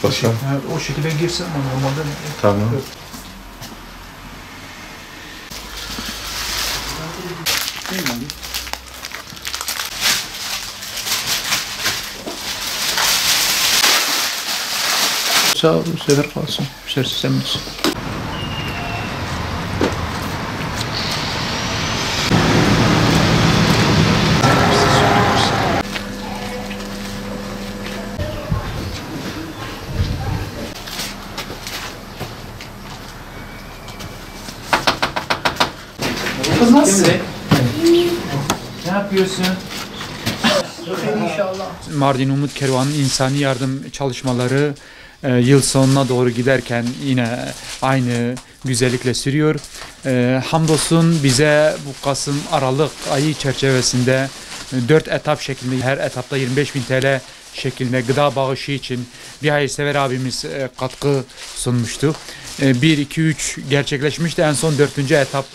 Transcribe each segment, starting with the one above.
Başka? O şekilde girsin ama normalde... Tamam. Evet. Sağ ol, bu sefer kalsın. İstersen sen bilirsin. Kız nasılsın? Ne yapıyorsun? İnşallah. Mardin Umut Kervanı'nın insani yardım çalışmaları yıl sonuna doğru giderken yine aynı güzellikle sürüyor. Hamdolsun bize bu Kasım-Aralık ayı çerçevesinde 4 etap şeklinde, her etapta 25.000 TL şeklinde gıda bağışı için bir hayırsever abimiz katkı sunmuştu. 1, 2, 3 gerçekleşmişti. En son 4. etap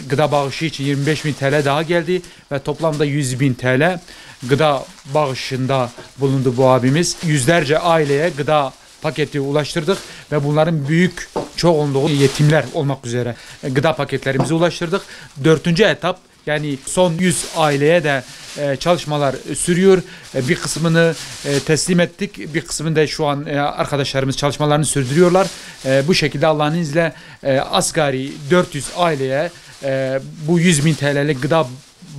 gıda bağışı için 25.000 TL daha geldi ve toplamda 100.000 TL gıda bağışında bulundu bu abimiz. Yüzlerce aileye gıda paketi ulaştırdık ve bunların büyük çoğunluğu yetimler olmak üzere gıda paketlerimizi ulaştırdık. 4. etap, yani son 100 aileye de çalışmalar sürüyor. Bir kısmını teslim ettik. Bir kısmını da şu an arkadaşlarımız çalışmalarını sürdürüyorlar. Bu şekilde Allah'ın izniyle asgari 400 aileye bu 100.000 TL'lik gıda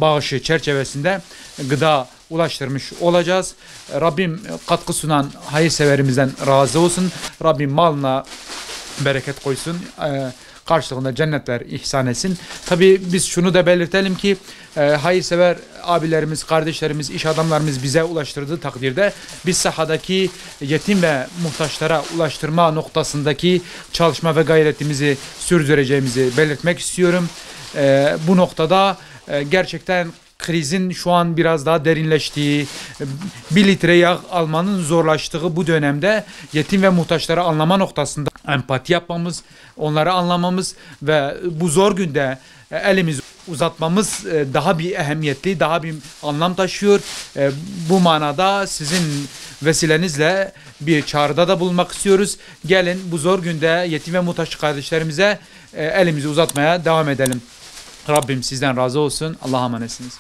bağışı çerçevesinde gıda ulaştırmış olacağız. Rabbim katkı sunan hayırseverimizden razı olsun. Rabbim malına bereket koysun. Karşılığında cennetler ihsan etsin. Tabii biz şunu da belirtelim ki hayırsever abilerimiz, kardeşlerimiz, iş adamlarımız bize ulaştırdığı takdirde biz sahadaki yetim ve muhtaçlara ulaştırma noktasındaki çalışma ve gayretimizi sürdüreceğimizi belirtmek istiyorum. Bu noktada gerçekten krizin şu an biraz daha derinleştiği, 1 litre yağ almanın zorlaştığı bu dönemde yetim ve muhtaçları anlama noktasında empati yapmamız, onları anlamamız ve bu zor günde elimizi uzatmamız daha bir ehemmiyetli, daha bir anlam taşıyor. Bu manada sizin vesilenizle bir çağrıda da bulunmak istiyoruz. Gelin bu zor günde yetim ve muhtaç kardeşlerimize elimizi uzatmaya devam edelim. Rabbim sizden razı olsun. Allah'a emanetsiniz.